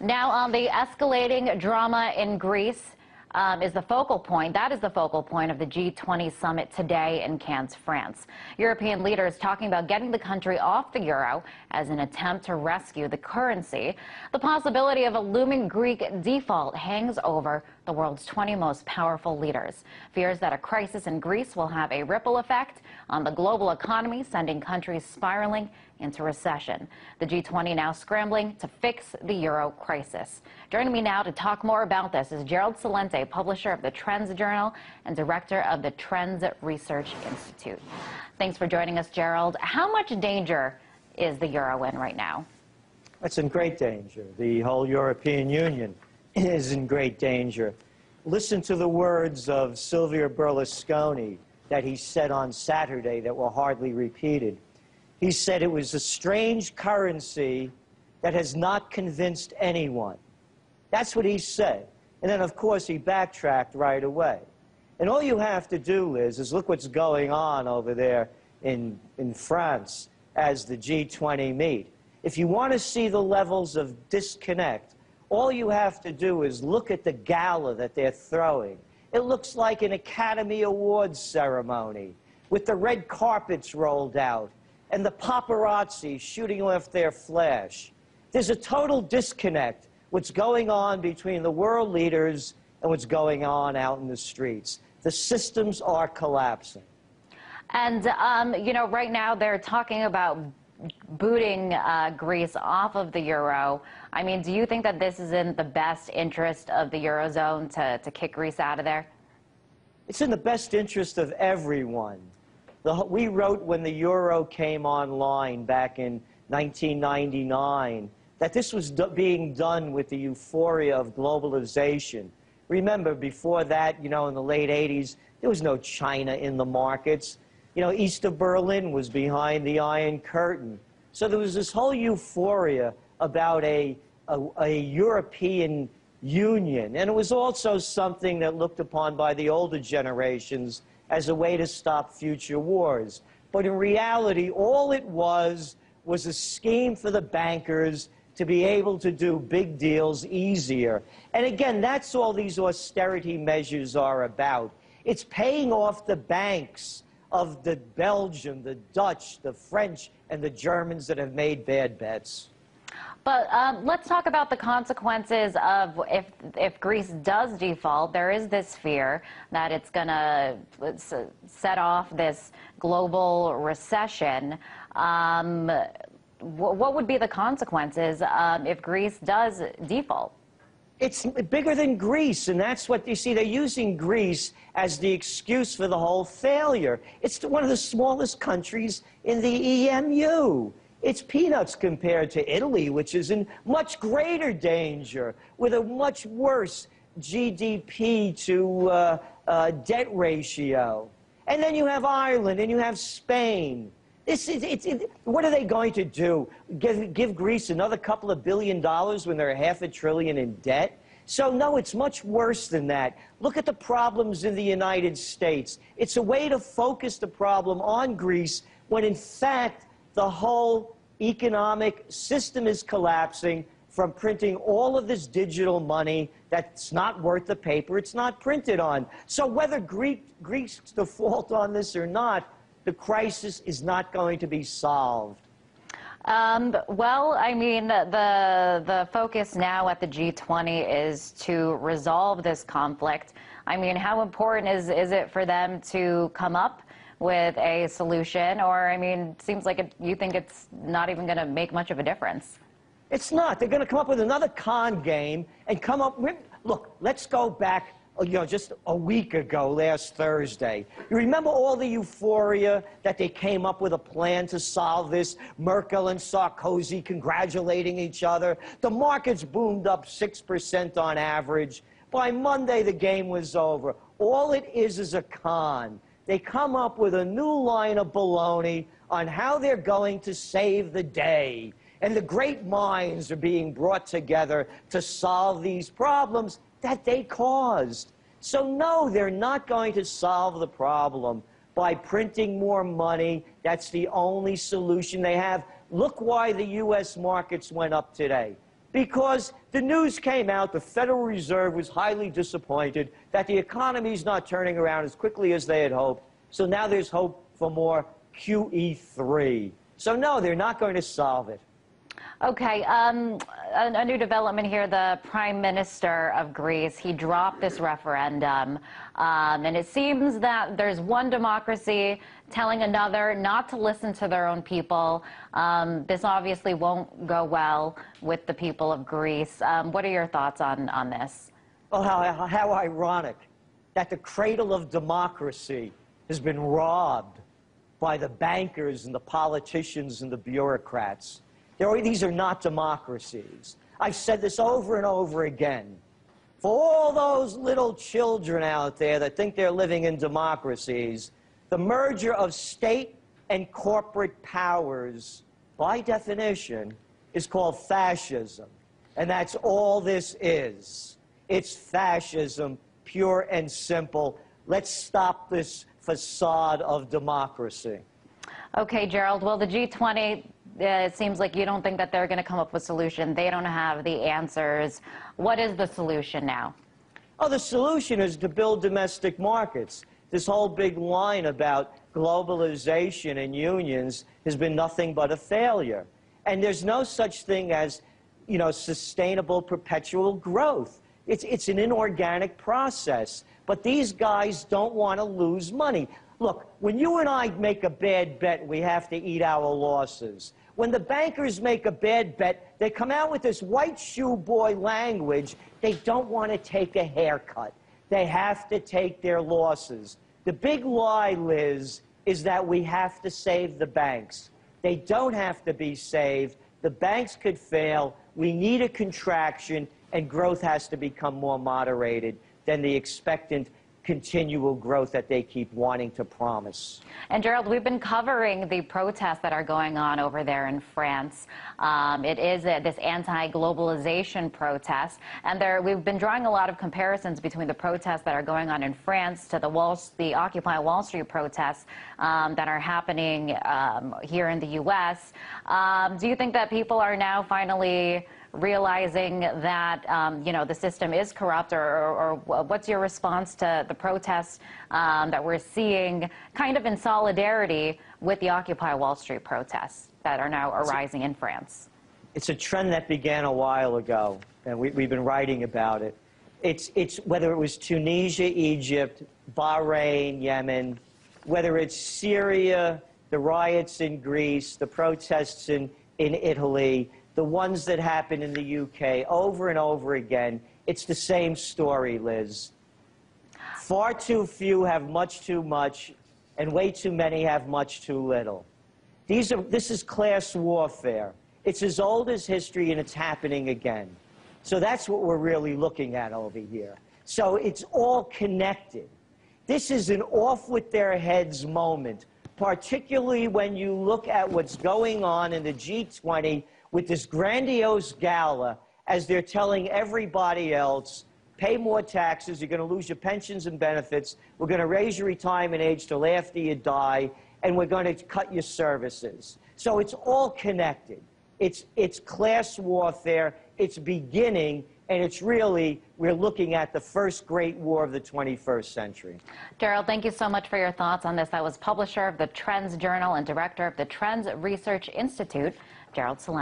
Now, the escalating drama in Greece is the focal point. That is the focal point of the G20 summit today in Cannes, France. European leaders talking about getting the country off the euro as an attempt to rescue the currency. The possibility of a looming Greek default hangs over the world's 20 most powerful leaders. Fears that a crisis in Greece will have a ripple effect on the global economy, sending countries spiraling into recession. The G20 now scrambling to fix the euro crisis. Joining me now to talk more about this is Gerald Celente, publisher of the Trends Journal and director of the Trends Research Institute. Thanks for joining us, Gerald. How much danger is the euro in right now? It's in great danger. The whole European Union is in great danger. Listen to the words of Silvio Berlusconi that he said on Saturday that were hardly repeated. He said it was a strange currency that has not convinced anyone. That's what he said. And then, of course, he backtracked right away. And all you have to do, Liz, is look what's going on over there in France as the G20 meet. If you want to see the levels of disconnect, all you have to do is look at the gala that they're throwing. It looks like an Academy Awards ceremony with the red carpets rolled out and the paparazzi shooting off their flash. There's a total disconnect what's going on between the world leaders and what's going on out in the streets. The systems are collapsing. And, you know, right now they're talking about booting Greece off of the euro. I mean, do you think that this is in the best interest of the Eurozone to kick Greece out of there? It's in the best interest of everyone. We wrote when the euro came online back in 1999 that this was being done with the euphoria of globalization. Remember, before that, you know, in the late 80s, there was no China in the markets. You know, east of Berlin was behind the Iron Curtain. So there was this whole euphoria about a European Union. And it was also something that looked upon by the older generations as a way to stop future wars. But in reality, all it was a scheme for the bankers to be able to do big deals easier. And again, that's all these austerity measures are about. It's paying off the banks of the Belgium, the Dutch, the French, and the Germans that have made bad bets. But let's talk about the consequences of if Greece does default. There is this fear that it's going to set off this global recession. What would be the consequences if Greece does default? It's bigger than Greece, and that's what you see. They're using Greece as the excuse for the whole failure. It's one of the smallest countries in the EMU. It's peanuts compared to Italy, which is in much greater danger, with a much worse GDP to debt ratio. And then you have Ireland, and you have Spain. What are they going to do? Give Greece another couple of $1 billion when they're $500 billion in debt? So, no, it's much worse than that. Look at the problems in the United States. It's a way to focus the problem on Greece when, in fact, the whole economic system is collapsing from printing all of this digital money that's not worth the paper it's not printed on. So whether Greece default on this or not, the crisis is not going to be solved. Well, I mean, the focus now at the G20 is to resolve this conflict. I mean, how important is it for them to come up with a solution? Or, I mean, it seems like you think it's not even going to make much of a difference. It's not. They're going to come up with another con game and come up with, look, let's go back, you know, just a week ago, last Thursday. You remember all the euphoria that they came up with a plan to solve this? Merkel and Sarkozy congratulating each other. The markets boomed up 6% on average. By Monday, the game was over. All it is a con. They come up with a new line of baloney on how they're going to save the day. And the great minds are being brought together to solve these problems that they caused. So no, they're not going to solve the problem by printing more money. That's the only solution they have. Look why the U.S. markets went up today. because the news came out, the Federal Reserve was highly disappointed that the economy's not turning around as quickly as they had hoped. So now there's hope for more QE3. So no, they're not going to solve it. Okay, a new development here. The Prime Minister of Greece, he dropped this referendum, and it seems that there's one democracy telling another not to listen to their own people. This obviously won't go well with the people of Greece. What are your thoughts on this? Well, how ironic that the cradle of democracy has been robbed by the bankers and the politicians and the bureaucrats. These are not democracies. I've said this over and over again. For all those little children out there that think they're living in democracies, the merger of state and corporate powers, by definition, is called fascism. And that's all this is. It's fascism, pure and simple. Let's stop this facade of democracy. Okay, Gerald. Well, the G20, it seems like you don't think that they're going to come up with a solution. They don't have the answers. What is the solution now? Oh, the solution is to build domestic markets. This whole big line about globalization and unions has been nothing but a failure. And there's no such thing as, sustainable perpetual growth. It's an inorganic process. But these guys don't want to lose money. Look, when you and I make a bad bet, we have to eat our losses. When the bankers make a bad bet, they come out with this white shoe boy language. They don't want to take a haircut. They have to take their losses. The big lie, Liz, is that we have to save the banks. They don't have to be saved. The banks could fail. We need a contraction, and growth has to become more moderated than the expectant continual growth that they keep wanting to promise. And Gerald, we've been covering the protests that are going on over there in France. It is this anti-globalization protest, and we've been drawing a lot of comparisons between the protests that are going on in France to the Occupy Wall Street protests that are happening here in the U.S. Do you think that people are now finally realizing that, the system is corrupt, or what's your response to the protests that we're seeing kind of in solidarity with the Occupy Wall Street protests that are now arising in France? It's a trend that began a while ago, and we've been writing about it. It's whether it was Tunisia, Egypt, Bahrain, Yemen, whether it's Syria, the riots in Greece, the protests in Italy, the ones that happen in the UK, over and over again. It's the same story, Liz. Far too few have much too much, and way too many have much too little. This is class warfare. It's as old as history, and it's happening again. So that's what we're really looking at over here. So it's all connected. This is an off-with-their-heads moment, particularly when you look at what's going on in the G20 with this grandiose gala, as they're telling everybody else, pay more taxes, you're going to lose your pensions and benefits, we're going to raise your retirement age till after you die, and we're going to cut your services. So it's all connected. It's class warfare, it's beginning, and it's really, we're looking at the first great war of the 21st century. Gerald, thank you so much for your thoughts on this. That was publisher of the Trends Journal and director of the Trends Research Institute, Gerald Celente.